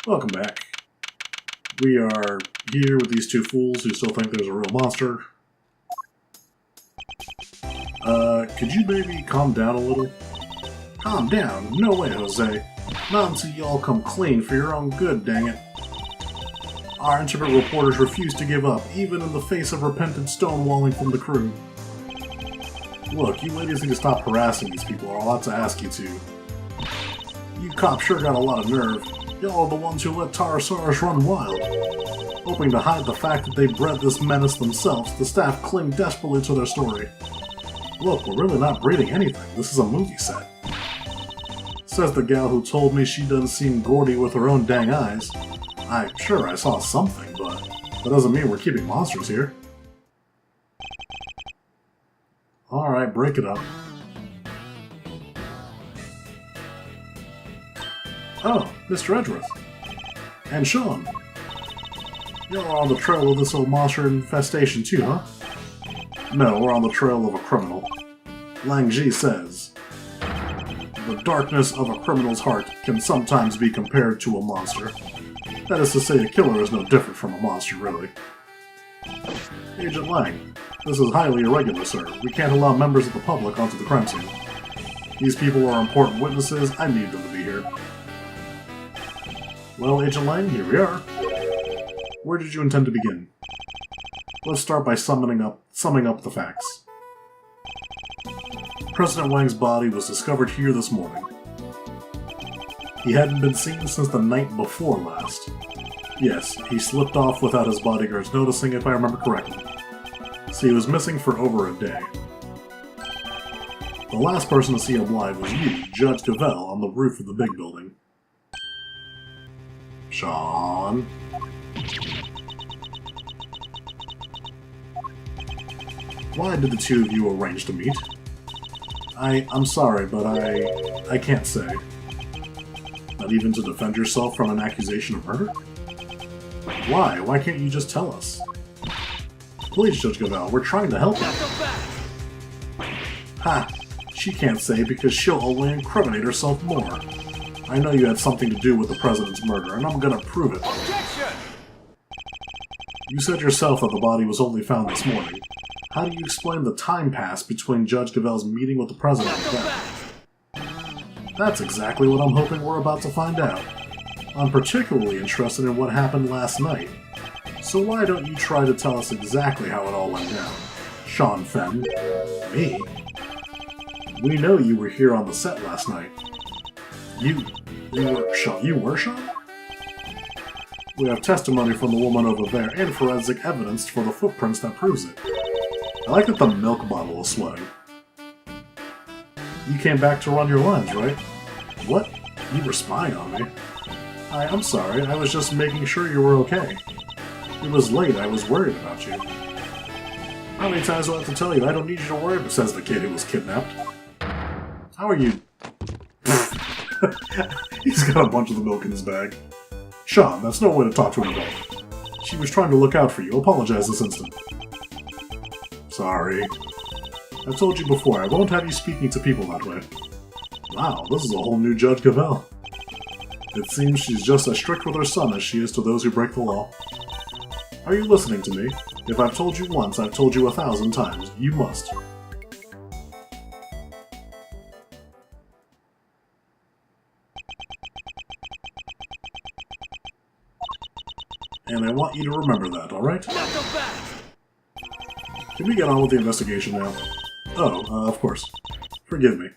Welcome back. We are here with these two fools who still think there's a real monster. Could you maybe calm down a little? Calm down? No way, Jose. Not until you all come clean for your own good, dang it. Our intimate reporters refuse to give up, even in the face of repentant stonewalling from the crew. Look, you ladies need to stop harassing these people, or I'll have to ask you to. You cops sure got a lot of nerve. Y'all are the ones who let Tarasaurus run wild. Hoping to hide the fact that they bred this menace themselves, the staff cling desperately to their story. Look, we're really not breeding anything. This is a movie set. Says the gal who told me she doesn't seem gaudy with her own dang eyes. I'm sure I saw something, but that doesn't mean we're keeping monsters here. Alright, break it up. Oh, Mr. Edgeworth. And Sean. Y'all are on the trail of this old monster infestation too, huh? No, we're on the trail of a criminal. Lang Ji says, the darkness of a criminal's heart can sometimes be compared to a monster. That is to say, a killer is no different from a monster, really. Agent Lang, this is highly irregular, sir. We can't allow members of the public onto the crime scene. These people are important witnesses. I need them to be here. Well, Agent Lang, here we are. Where did you intend to begin? Let's start by summing up the facts. President Wang's body was discovered here this morning. He hadn't been seen since the night before last. Yes, he slipped off without his bodyguards noticing, if I remember correctly. So he was missing for over a day. The last person to see him alive was you, Judge Cavell, on the roof of the big building. Sean? Why did the two of you arrange to meet? I'm sorry, but I can't say. Not even to defend yourself from an accusation of murder? Why? Why can't you just tell us? Please, Judge Cavell, we're trying to help you. Ha! She can't say because she'll only incriminate herself more. I know you had something to do with the President's murder, and I'm gonna prove it. Objection! You said yourself that the body was only found this morning. How do you explain the time passed between Judge Cavell's meeting with the President and death? That's exactly what I'm hoping we're about to find out. I'm particularly interested in what happened last night. So why don't you try to tell us exactly how it all went down? Sean Fenn. Me? We know you were here on the set last night. You were Sean? You were Sean? We have testimony from the woman over there and forensic evidence for the footprints that proves it. I like that the milk bottle is sweating. You came back to run your lines, right? What? You were spying on me? I'm sorry, I was just making sure you were okay. It was late, I was worried about you. How many times do I have to tell you? I don't need you to worry, says the kid who was kidnapped. How are you? He's got a bunch of the milk in his bag. Sean, that's no way to talk to an adult. She was trying to look out for you. Apologize this instant. Sorry. I've told you before, I won't have you speaking to people that way. Wow, this is a whole new Judge Cavell. It seems she's just as strict with her son as she is to those who break the law. Are you listening to me? If I've told you once, I've told you 1,000 times. You must. And I want you to remember that, alright? Can we get on with the investigation now? Oh, of course. Forgive me.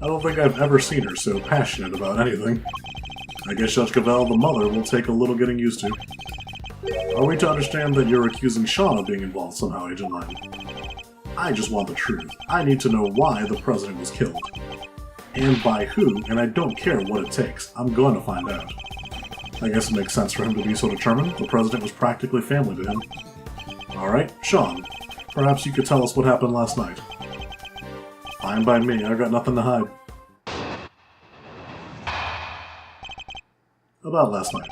I don't think I've ever seen her so passionate about anything. I guess Judge Cavell, the mother, will take a little getting used to. Are we to understand that you're accusing Sean of being involved somehow, Agent Lang? I just want the truth. I need to know why the President was killed. And by who, and I don't care what it takes. I'm going to find out. I guess it makes sense for him to be so determined. The President was practically family to him. Alright, Sean, perhaps you could tell us what happened last night. Fine by me, I've got nothing to hide. About last night.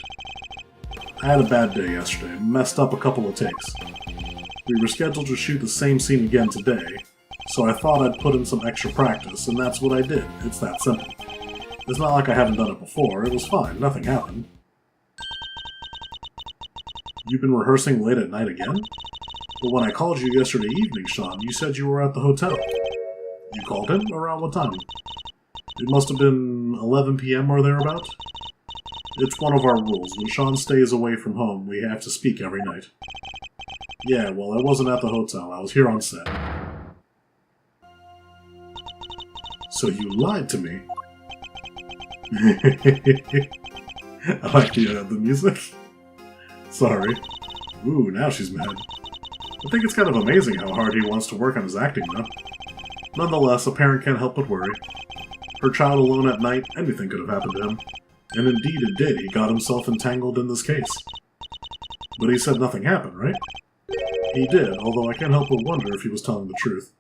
I had a bad day yesterday, messed up a couple of takes. We were scheduled to shoot the same scene again today, so I thought I'd put in some extra practice, and that's what I did. It's that simple. It's not like I haven't done it before. It was fine. Nothing happened. You've been rehearsing late at night again? But when I called you yesterday evening, Sean, you said you were at the hotel. You called him? Around what time? It must have been 11 p.m. or thereabout. It's one of our rules. When Sean stays away from home, we have to speak every night. Yeah, well, I wasn't at the hotel. I was here on set. So you lied to me? I like the music. Sorry. Ooh, now she's mad. I think it's kind of amazing how hard he wants to work on his acting, though. Nonetheless, a parent can't help but worry. Her child alone at night, anything could have happened to him. And indeed it did. He got himself entangled in this case. But he said nothing happened, right? He did, although I can't help but wonder if he was telling the truth.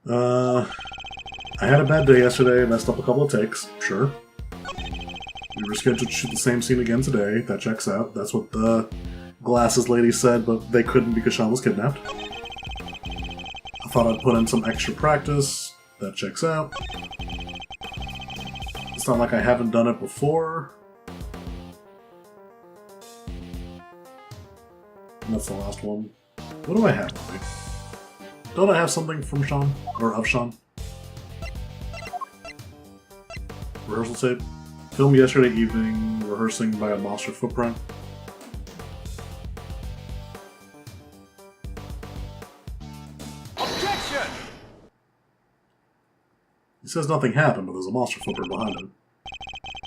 I had a bad day yesterday, messed up a couple of takes, sure. We were scheduled to shoot the same scene again today, that checks out. That's what the glasses lady said, but they couldn't because Sean was kidnapped. I thought I'd put in some extra practice, that checks out. It's not like I haven't done it before. And that's the last one. What do I have with me? Don't I have something from Sean? Or of Sean? Rehearsal tape. Filmed yesterday evening, rehearsing by a monster footprint. Objection! He says nothing happened, but there's a monster footprint behind him.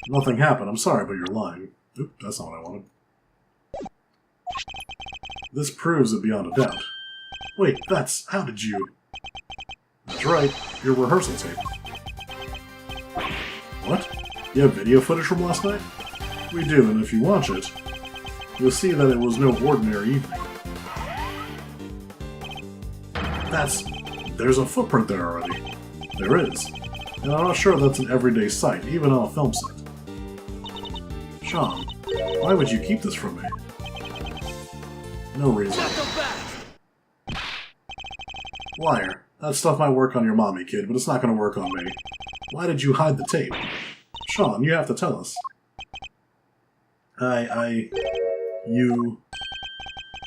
Nothing happened. I'm sorry, but you're lying. Oop, that's not what I wanted. This proves it beyond a doubt. Wait, that's... how did you... That's right, your rehearsal tape. What? You have video footage from last night? We do, and if you watch it, you'll see that it was no ordinary evening. There's a footprint there already. There is. And I'm not sure that's an everyday sight, even on a film set. Sean, why would you keep this from me? No reason. Liar. That stuff might work on your mommy, kid, but it's not going to work on me. Why did you hide the tape? Sean, you have to tell us. You...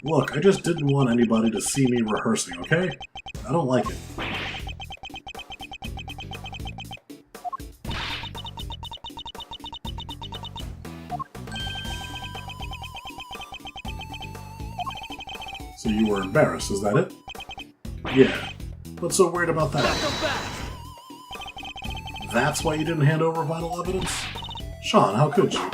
Look, I just didn't want anybody to see me rehearsing, okay? I don't like it. So you were embarrassed, is that it? Yeah. What's so weird about that? That's why you didn't hand over vital evidence? Sean, how could you?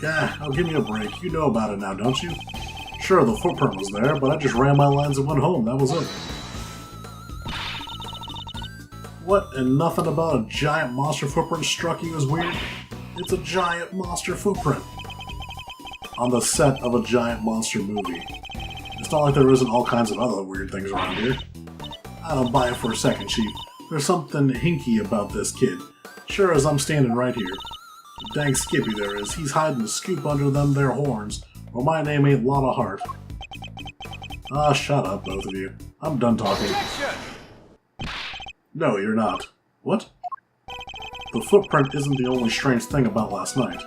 Gah, oh, give me a break. You know about it now, don't you? Sure, the footprint was there, but I just ran my lines and went home. That was it. What, and nothing about a giant monster footprint struck you as weird? It's a giant monster footprint. On the set of a giant monster movie. It's not like there isn't all kinds of other weird things around here. I don't buy it for a second, Chief. There's something hinky about this kid. Sure as I'm standing right here. Dang Skippy there is. He's hiding a scoop under them there horns, or my name ain't Lotta Hart. Ah, shut up, both of you. I'm done talking. Objection! No, you're not. What? The footprint isn't the only strange thing about last night.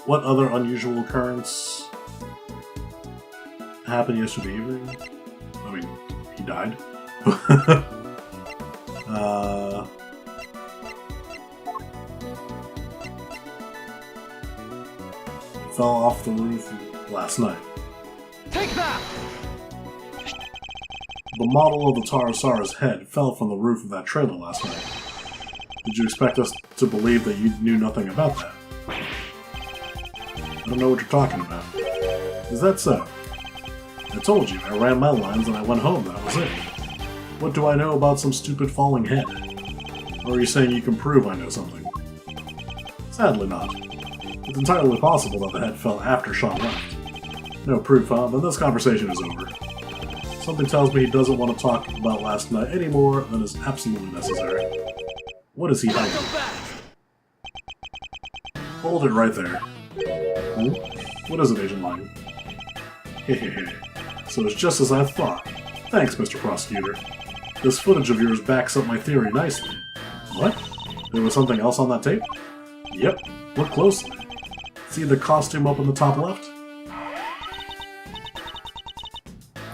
What other unusual occurrence happened yesterday evening? I mean, he died. Fell off the roof last night. Take that! The model of the Tarasaurus head fell from the roof of that trailer last night. Did you expect us to believe that you knew nothing about that? I don't know what you're talking about. Is that so? I told you, I ran my lines and I went home, that was it. What do I know about some stupid falling head? Or are you saying you can prove I know something? Sadly not. It's entirely possible that the head fell after Sean left. No proof, huh? Then this conversation is over. Something tells me he doesn't want to talk about last night any more than is absolutely necessary. What is he hiding? Hold it right there. Hmm? What is it, Agent Lion? Hehehe. So it's just as I thought. Thanks, Mr. Prosecutor. This footage of yours backs up my theory nicely. What? There was something else on that tape? Yep. Look closely. See the costume up in the top left?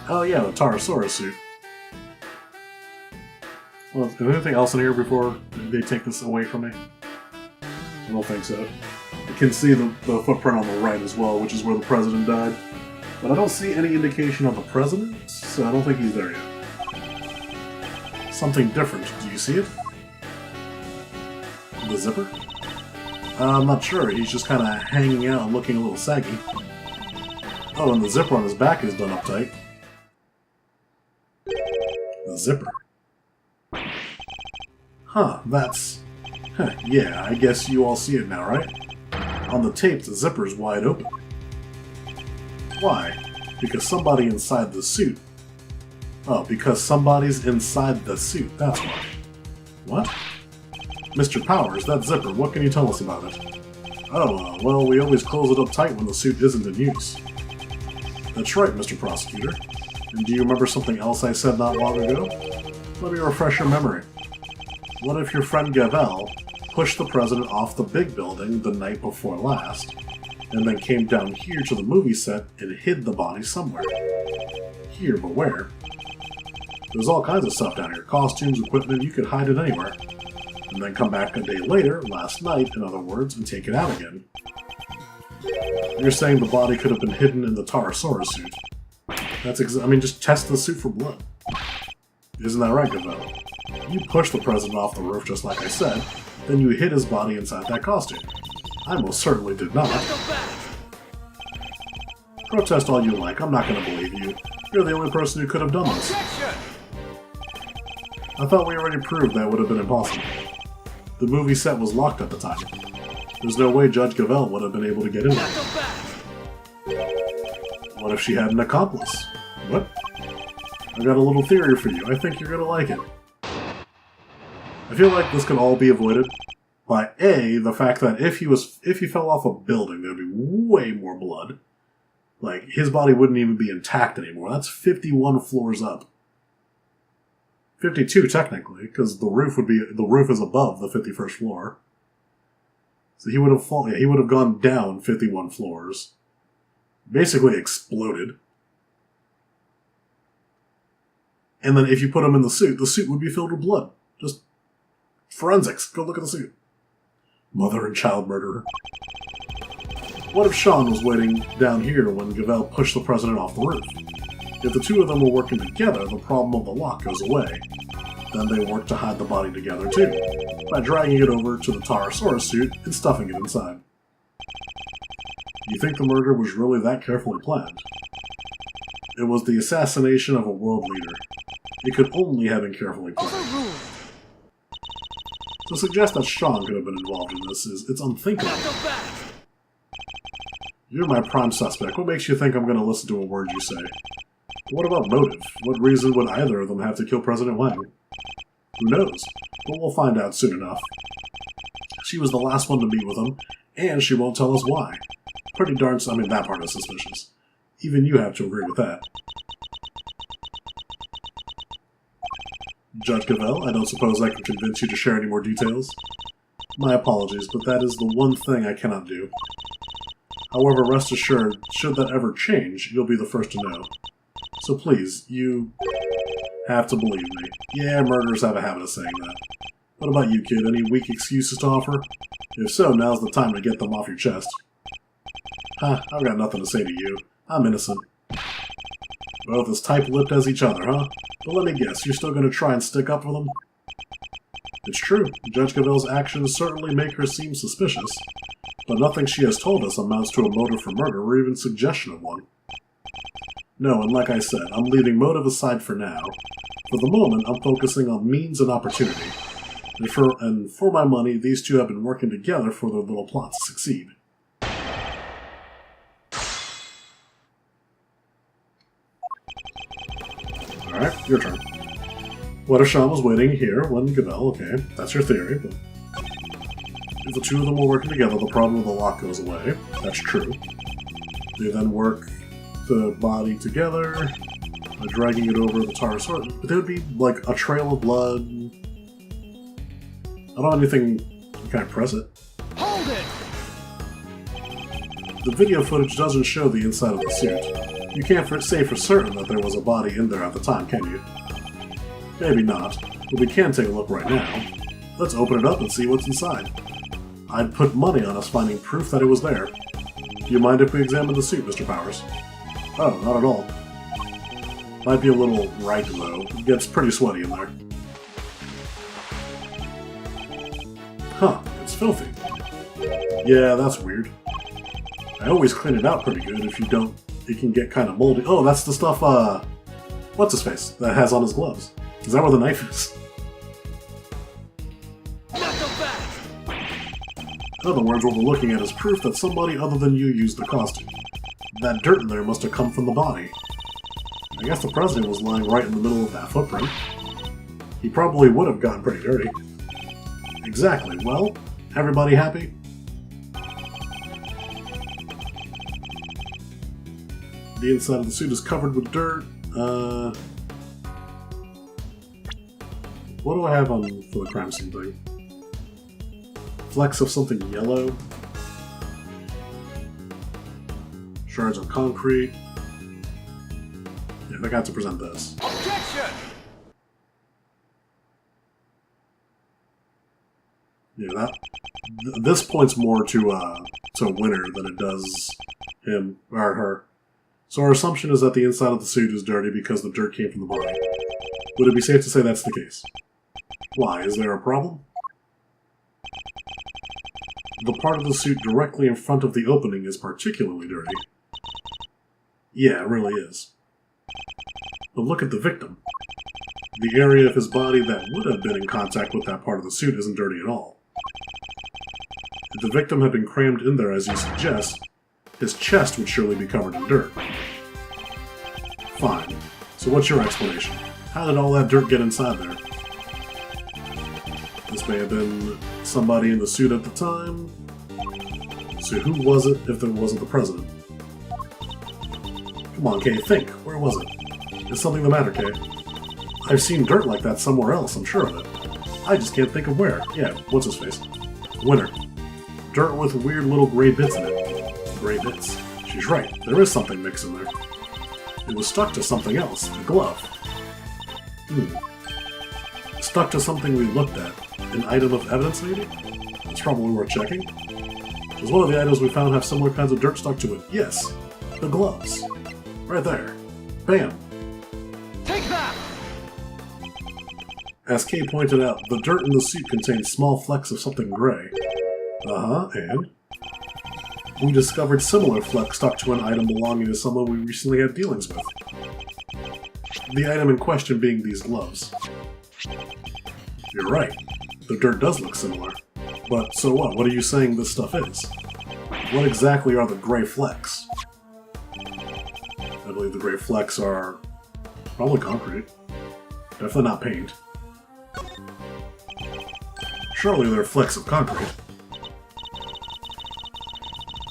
Oh yeah, the Pterosaurus suit. Well, is there anything else in here before they take this away from me? I don't think so. You can see the footprint on the right as well, which is where the president died. But I don't see any indication of the president, so I don't think he's there yet. Something different. Do you see it? The zipper? I'm not sure. He's just kind of hanging out and looking a little saggy. Oh, and the zipper on his back is done up tight. The zipper. Huh, that's... Huh, yeah, I guess you all see it now, right? On the tape, the zipper's wide open. Why? Because somebody inside the suit. Oh, because somebody's inside the suit, that's why. What? Mr. Powers, that zipper, what can you tell us about it? Oh, well, we always close it up tight when the suit isn't in use. That's right, Mr. Prosecutor. And do you remember something else I said not long ago? Let me refresh your memory. What if your friend Gavel pushed the president off the big building the night before last, and then came down here to the movie set and hid the body somewhere? Here, but where? There's all kinds of stuff down here. Costumes, equipment, you could hide it anywhere. And then come back a day later, last night, in other words, and take it out again. You're saying the body could have been hidden in the Pterosaurus suit. That's I mean, just test the suit for blood. Isn't that right, Gavel? You pushed the president off the roof just like I said, then you hid his body inside that costume. I most certainly did not. Protest all you like, I'm not going to believe you. You're the only person who could have done this. I thought we already proved that would have been impossible. The movie set was locked at the time. There's no way Judge Gavel would have been able to get in there. What if she had an accomplice? What? I got a little theory for you. I think you're gonna like it. I feel like this could all be avoided by A, the fact that if he fell off a building, there'd be way more blood. Like, his body wouldn't even be intact anymore. That's 51 floors up. 52 technically, because the roof is above the 51st floor. So he would have gone down 51 floors. Basically exploded. And then if you put him in the suit would be filled with blood. Just forensics. Go look at the suit. Mother and child murderer. What if Sean was waiting down here when Gavel pushed the president off the roof? If the two of them were working together, the problem of the lock goes away. Then they work to hide the body together too, by dragging it over to the Pterosaurus suit and stuffing it inside. You think the murder was really that carefully planned? It was the assassination of a world leader. It could only have been carefully planned. To suggest that Sean could have been involved in this it's unthinkable. You're my prime suspect. What makes you think I'm going to listen to a word you say? What about motive? What reason would either of them have to kill President Wang? Who knows? But we'll find out soon enough. She was the last one to meet with him, and she won't tell us why. Pretty darn... I mean, that part is suspicious. Even you have to agree with that. Judge Gavel, I don't suppose I can convince you to share any more details? My apologies, but that is the one thing I cannot do. However, rest assured, should that ever change, you'll be the first to know. So please, you have to believe me. Yeah, murderers have a habit of saying that. What about you, kid? Any weak excuses to offer? If so, now's the time to get them off your chest. Huh, I've got nothing to say to you. I'm innocent. Both as tight-lipped as each other, huh? But let me guess, you're still going to try and stick up for them? It's true. Judge Gavel's actions certainly make her seem suspicious, but nothing she has told us amounts to a motive for murder or even suggestion of one. No, and like I said, I'm leaving motive aside for now. For the moment, I'm focusing on means and opportunity. And for my money, these two have been working together for their little plot to succeed. Alright, your turn. What if Sean was waiting here when Gavel, okay, that's your theory, but if the two of them were working together, the problem of the lock goes away. That's true. They then work the body together, dragging it over the tar sort. But there would be like a trail of blood. I don't have anything. Can I press it? Hold it! The video footage doesn't show the inside of the suit. You can't say for certain that there was a body in there at the time, can you? Maybe not, but we can take a look right now. Let's open it up and see what's inside. I'd put money on us finding proof that it was there. Do you mind if we examine the suit, Mr. Powers? Oh, not at all. Might be a little right, though. It gets pretty sweaty in there. Huh, it's filthy. Yeah, that's weird. I always clean it out pretty good. If you don't, it can get kind of moldy. Oh, that's the stuff, what's-his-face that has on his gloves. Is that where the knife is? In other words, what we're looking at is proof that somebody other than you used the costume. That dirt in there must have come from the body. I guess the president was lying right in the middle of that footprint. He probably would have gotten pretty dirty. Exactly. Well, everybody happy? The inside of the suit is covered with dirt. What do I have on for the crime scene thing? Flecks of something yellow. Shards of concrete. Yeah, I got to present this. Objection! Yeah, this points more to Winter than it does him or her. So our assumption is that the inside of the suit is dirty because the dirt came from the body. Would it be safe to say that's the case? Why? Is there a problem? The part of the suit directly in front of the opening is particularly dirty. Yeah, it really is. But look at the victim. The area of his body that would have been in contact with that part of the suit isn't dirty at all. If the victim had been crammed in there as you suggest, his chest would surely be covered in dirt. Fine. So what's your explanation? How did all that dirt get inside there? This may have been somebody in the suit at the time. So who was it if there wasn't the president? Come on, Kay, think. Where was it? Is something the matter, Kay? I've seen dirt like that somewhere else, I'm sure of it. I just can't think of where. Yeah, what's his face? Winter. Dirt with weird little gray bits in it. Gray bits. She's right. There is something mixed in there. It was stuck to something else. A glove. Stuck to something we looked at. An item of evidence, maybe? It's probably worth checking. Does one of the items we found have similar kinds of dirt stuck to it? Yes. The gloves. Right there. Bam. Take that! As Kay pointed out, the dirt in the suit contained small flecks of something gray. And? We discovered similar flecks stuck to an item belonging to someone we recently had dealings with. The item in question being these gloves. You're right. The dirt does look similar. But so what? What are you saying this stuff is? What exactly are the gray flecks? I believe the gray flecks are probably concrete. Definitely not paint. Surely they're flecks of concrete.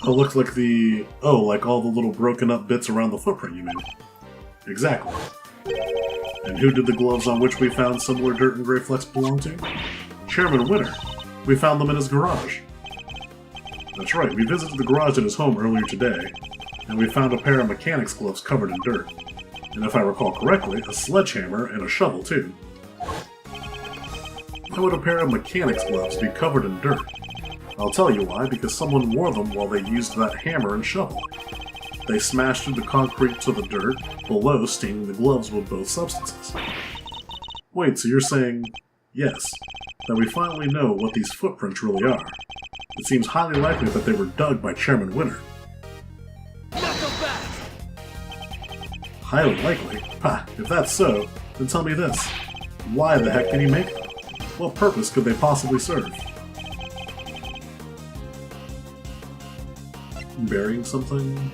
Oh, looks like the... Oh, like all the little broken up bits around the footprint, you mean? Exactly. And who did the gloves on which we found similar dirt and gray flecks belong to? Chairman Winter. We found them in his garage. That's right, we visited the garage in his home earlier today, and we found a pair of mechanics gloves covered in dirt. And if I recall correctly, a sledgehammer and a shovel, too. Why would a pair of mechanics gloves be covered in dirt? I'll tell you why, because someone wore them while they used that hammer and shovel. They smashed through the concrete to the dirt below, staining the gloves with both substances. Wait, so you're saying, yes, that we finally know what these footprints really are. It seems highly likely that they were dug by Chairman Winter. Highly likely? Ha, if that's so, then tell me this. Why the heck did he make them? What purpose could they possibly serve? Burying something?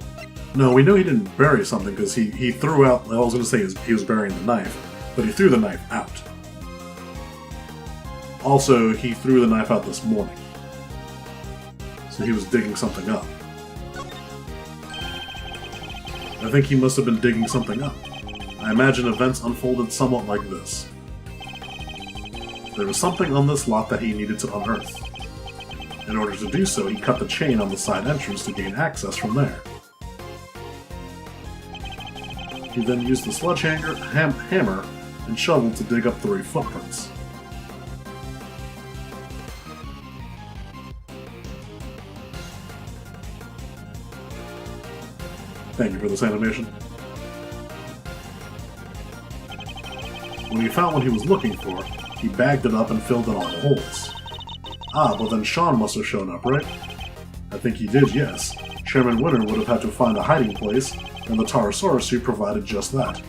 No, we know he didn't bury something because he threw out... I was going to say he was burying the knife, but he threw the knife out. Also, he threw the knife out this morning. So he was digging something up. I think he must have been digging something up. I imagine events unfolded somewhat like this. There was something on this lot that he needed to unearth. In order to do so, he cut the chain on the side entrance to gain access from there. He then used the sledgehammer, hammer, and shovel to dig up 3 footprints. Thank you for this animation. When he found what he was looking for, he bagged it up and filled in all the holes. Ah, but then Sean must have shown up, right? I think he did, yes. Chairman Winter would have had to find a hiding place, and the Tarasaurus suit provided just that.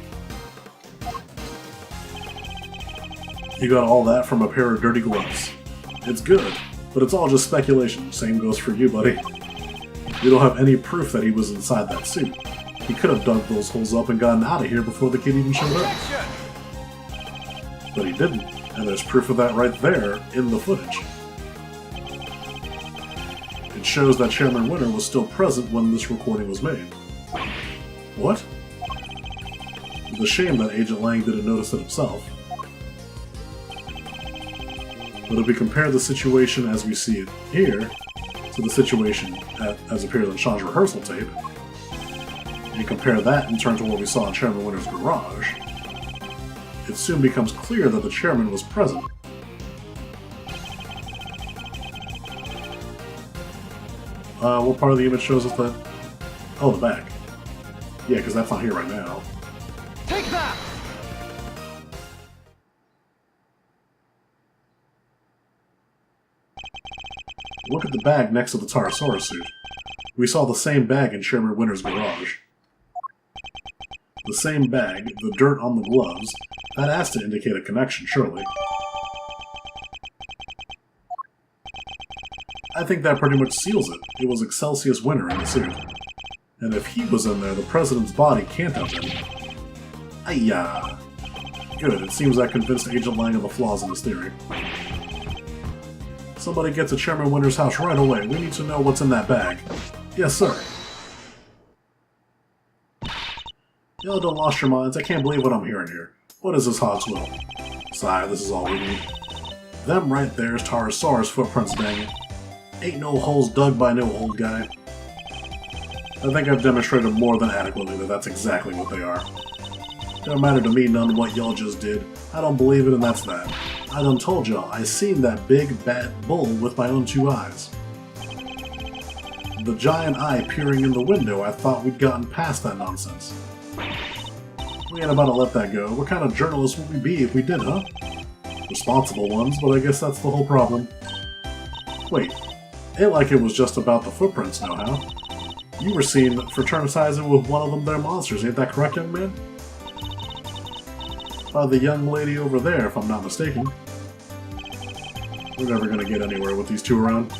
You got all that from a pair of dirty gloves. It's good, but it's all just speculation. Same goes for you, buddy. We don't have any proof that he was inside that suit. He could have dug those holes up and gotten out of here before the kid even showed up. But he didn't, and there's proof of that right there in the footage. It shows that Chairman Winter was still present when this recording was made. What? It's a shame that Agent Lang didn't notice it himself. But if we compare the situation as we see it here to the situation as appears on Sean's rehearsal tape, and compare that in turn to what we saw in Chairman Winter's garage, it soon becomes clear that the chairman was present. What part of the image shows us that? Oh, the back. Yeah, because that's not here right now. Take that! Look at the bag next to the Tarasaurus suit. We saw the same bag in Chairman Winter's garage. The same bag, the dirt on the gloves, that has to indicate a connection, surely. I think that pretty much seals it. It was Excelsius Winter in the suit. And if he was in there, the president's body can't have been. Ayya. Good, it seems that convinced Agent Lang of the flaws in his theory. Somebody get to Chairman Winter's house right away. We need to know what's in that bag. Yes, sir. Y'all don't lost your minds. I can't believe what I'm hearing here. What is this Hog's will? Sigh, this is all we need. Them right there's Tarasaurus footprints, dang it. Ain't no holes dug by no old guy. I think I've demonstrated more than adequately that that's exactly what they are. Don't matter to me none what y'all just did. I don't believe it and that's that. I done told y'all, I seen that big, bad bull with my own 2 eyes. The giant eye peering in the window, I thought we'd gotten past that nonsense. We ain't about to let that go. What kind of journalists would we be if we did, huh? Responsible ones, but I guess that's the whole problem. Wait, ain't like it was just about the footprints, no how? You were seen fraternizing with one of them there monsters, ain't that correct, young man? The young lady over there, if I'm not mistaken. We're never gonna get anywhere with these 2 around.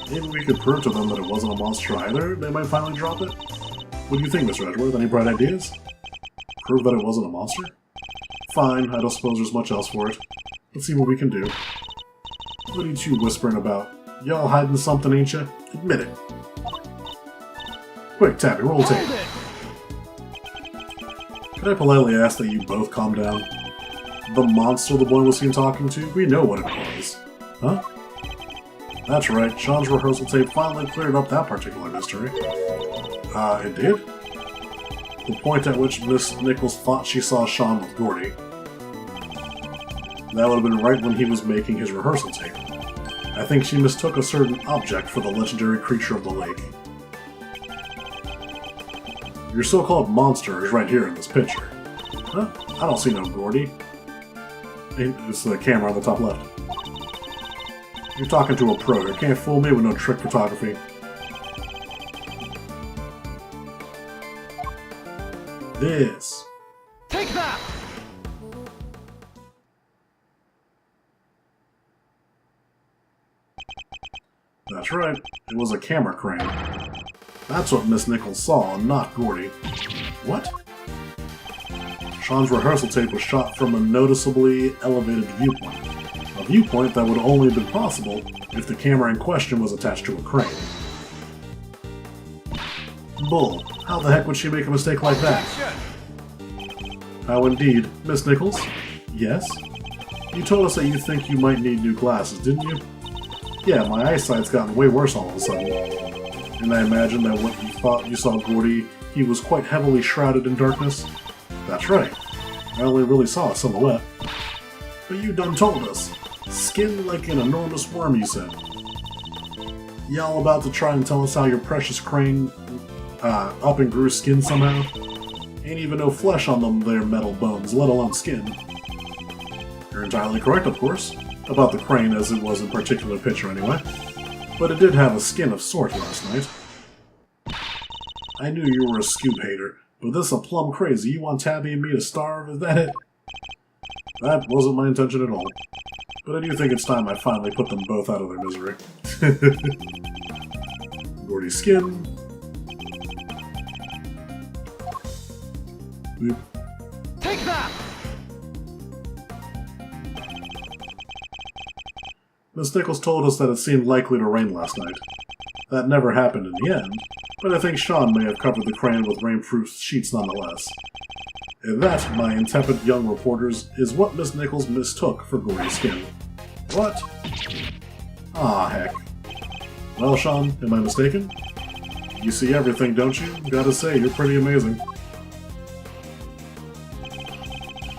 Maybe we could prove to them that it wasn't a monster either. They might finally drop it. What do you think, Mr. Edgeworth? Any bright ideas? Prove that it wasn't a monster? Fine, I don't suppose there's much else for it. Let's see what we can do. What are you 2 whispering about? Y'all hiding something, ain't ya? Admit it. Quick, Tappy, roll tape. Could I politely ask that you both calm down? The monster the boy was seen talking to? We know what it was. Huh? That's right, Sean's rehearsal tape finally cleared up that particular mystery. It did? The point at which Miss Nichols thought she saw Sean with Gordy. That would have been right when he was making his rehearsal tape. I think she mistook a certain object for the legendary creature of the lake. Your so-called monster is right here in this picture. Huh? I don't see no Gordy. It's the camera on the top left. You're talking to a pro. You can't fool me with no trick photography. This. Take that! That's right. It was a camera crane. That's what Miss Nichols saw, not Gordy. What? Sean's rehearsal tape was shot from a noticeably elevated viewpoint. A viewpoint that would only have been possible if the camera in question was attached to a crane. bull. How the heck would she make a mistake like that? How indeed. Miss Nichols? Yes? You told us that you think you might need new glasses, didn't you? Yeah, my eyesight's gotten way worse all of a sudden. And I imagine that when you thought you saw Gordy, he was quite heavily shrouded in darkness? That's right. I only really saw a silhouette. But you done told us. Skin like an enormous worm, you said. Y'all about to try and tell us how your precious crane up and grew skin somehow? Ain't even no flesh on them there metal bones, let alone skin. You're entirely correct, of course. About the crane as it was in particular picture anyway. But it did have a skin of sort last night. I knew you were a scoop hater, but this is plumb crazy. You want Tabby and me to starve, is that it? That wasn't my intention at all. But I do think it's time I finally put them both out of their misery. Gordy's skin. Oop. Take that! Miss Nichols told us that it seemed likely to rain last night. That never happened in the end, but I think Sean may have covered the crane with rainproof sheets nonetheless. And that, my intrepid young reporters, is what Miss Nichols mistook for Gordy's skin. What? Ah, heck. Well, Sean, am I mistaken? You see everything, don't you? Gotta say, you're pretty amazing.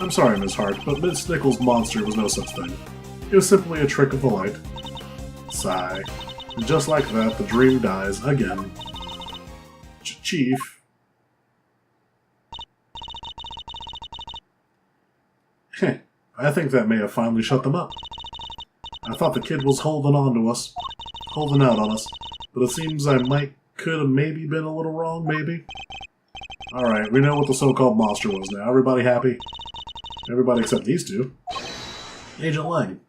I'm sorry, Miss Hart, but Miss Nichols' monster was no such thing. It was simply a trick of the light. Sigh. And just like that, the dream dies again. Chief. Heh, I think that may have finally shut them up. I thought the kid was holding on to us. Holding out on us. But it seems I could have maybe been a little wrong, maybe? Alright, we know what the so-called monster was now. Everybody happy? Everybody except these two. Agent Lang.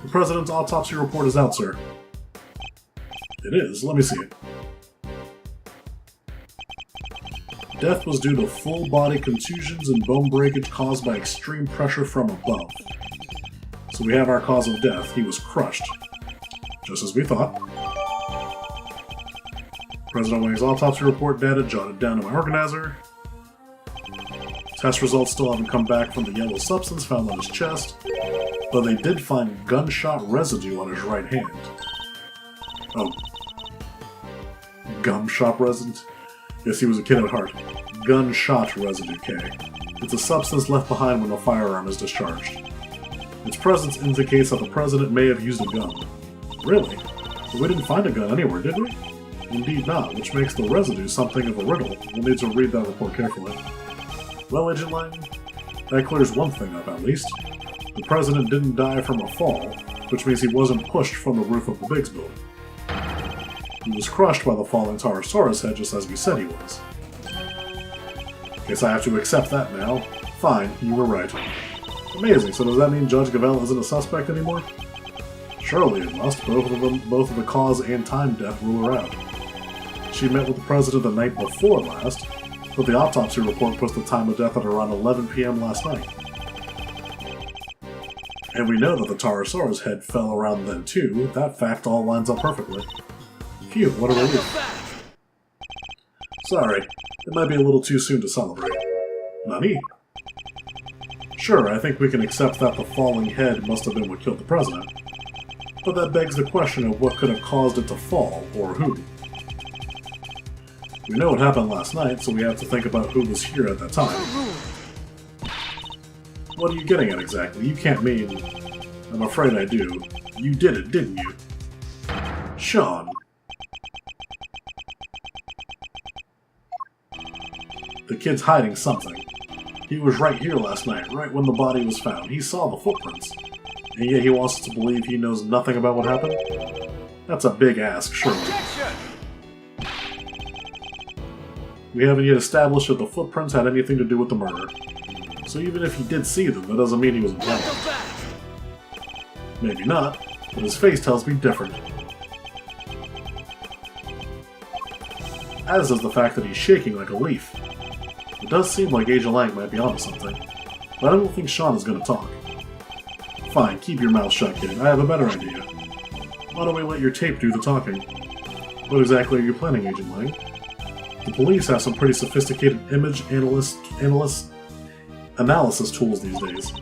The President's autopsy report is out, sir. It is. Let me see it. Death was due to full-body contusions and bone breakage caused by extreme pressure from above. So we have our cause of death. He was crushed. Just as we thought. President Wang's autopsy report data jotted down to my organizer. Test results still haven't come back from the yellow substance found on his chest, but they did find gunshot residue on his right hand. Oh. Gum shop residue? Yes, he was a kid at heart. Gunshot residue, K. It's a substance left behind when a firearm is discharged. Its presence indicates that the President may have used a gun. Really? But we didn't find a gun anywhere, did we? Indeed not, which makes the residue something of a riddle. We'll need to read that report carefully. Well, Agent Lang, that clears one thing up at least. The President didn't die from a fall, which means he wasn't pushed from the roof of the Biggs building. He was crushed by the falling Taurosaurus head just as we said he was. Guess I have to accept that now. Fine, you were right. Amazing, so does that mean Judge Gavelle isn't a suspect anymore? Surely it must. Both of the cause and time death rule her out. She met with the President the night before last, but the autopsy report puts the time of death at around 11 p.m. last night. And we know that the Taurosaurus head fell around then too. That fact all lines up perfectly. Phew, what a relief. Sorry, it might be a little too soon to celebrate. Nani? Sure, I think we can accept that the falling head must have been what killed the President. But that begs the question of what could have caused it to fall, or who. We know what happened last night, so we have to think about who was here at that time. What are you getting at exactly? You can't mean... I'm afraid I do. You did it, didn't you? Sean. The kid's hiding something. He was right here last night, right when the body was found. He saw the footprints. And yet he wants us to believe he knows nothing about what happened? That's a big ask, surely. We haven't yet established that the footprints had anything to do with the murder. So even if he did see them, that doesn't mean he was blind. Maybe not, but his face tells me different. As does the fact that he's shaking like a leaf. It does seem like Agent Lang might be onto something, but I don't think Sean is going to talk. Fine, keep your mouth shut, kid. I have a better idea. Why don't we let your tape do the talking? What exactly are you planning, Agent Lang? The police have some pretty sophisticated image analysis tools these days.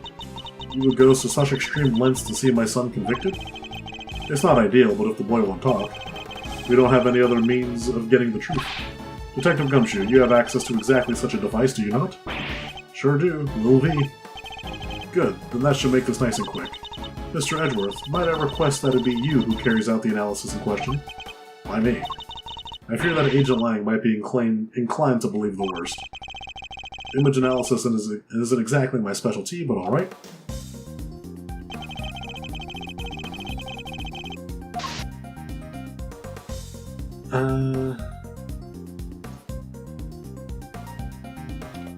You would go to such extreme lengths to see my son convicted? It's not ideal, but if the boy won't talk, we don't have any other means of getting the truth. Detective Gumshoe, you have access to exactly such a device, do you not? Sure do, Lil V. Good, then that should make this nice and quick. Mr. Edgeworth, might I request that it be you who carries out the analysis in question? Why me? I fear that Agent Lang might be inclined to believe the worst. Image analysis isn't exactly my specialty, but alright.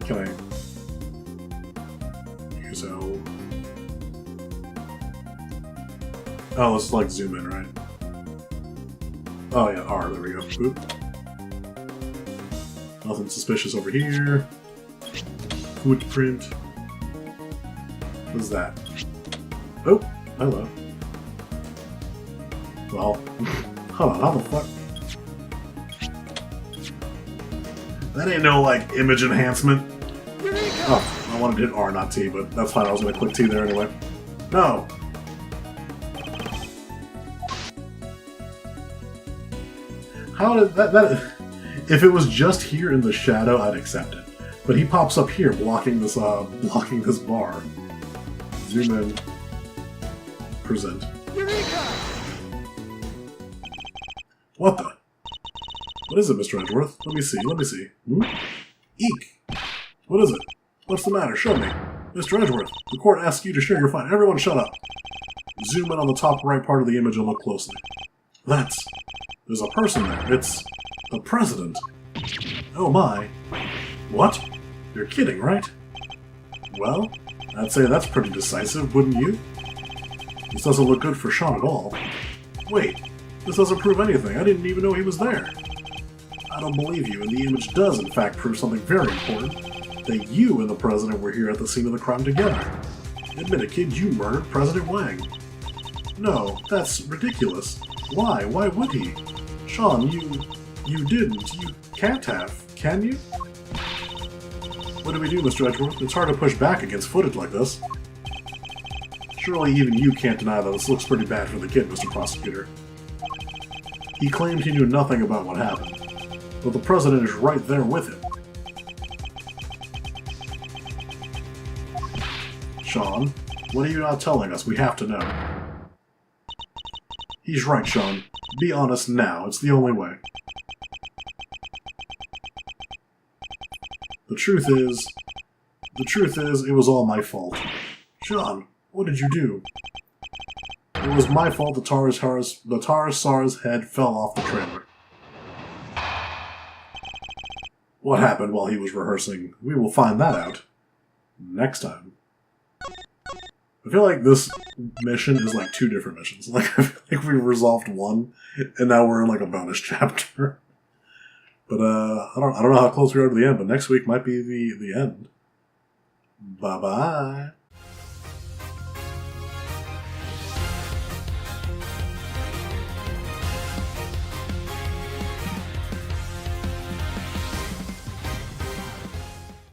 Can I use L? Oh, let's like zoom in, right? Oh yeah, R, there we go. Oop. Nothing suspicious over here. Footprint. What is that? Oh, hello. Well, hold on, how the fuck? That ain't no, like, image enhancement. Oh, I wanted to hit R, not T, but that's fine. I was gonna click T there anyway. No! How did that... If it was just here in the shadow, I'd accept it. But he pops up here, blocking this bar. Zoom in. Present. What the? What is it, Mr. Edgeworth? Let me see, Hmm? Eek! What is it? What's the matter? Show me. Mr. Edgeworth, the court asks you to share your find. Everyone shut up. Zoom in on the top right part of the image and look closely. There's a person there. It's the president. Oh my. What? You're kidding, right? Well, I'd say that's pretty decisive, wouldn't you? This doesn't look good for Sean at all. Wait, this doesn't prove anything. I didn't even know he was there. I don't believe you, and the image does in fact prove something very important. That you and the president were here at the scene of the crime together. Admit it, kid, you murdered President Wang. No, that's ridiculous. Why? Why would he? Sean, you didn't. You can't have, can you? What do we do, Mr. Edgeworth? It's hard to push back against footage like this. Surely even you can't deny that this looks pretty bad for the kid, Mr. Prosecutor. He claimed he knew nothing about what happened, but the president is right there with him. Sean, what are you not telling us? We have to know. He's right, Sean. Be honest now. It's the only way. The truth is, it was all my fault. Sean, what did you do? It was my fault the Taurus-Sars head fell off the trailer. What happened while he was rehearsing? We will find that out next time. I feel like this mission is like two different missions. Like, I feel like we resolved one, and now we're in like a bonus chapter. But I don't know how close we are to the end, but next week might be the end. Bye-bye.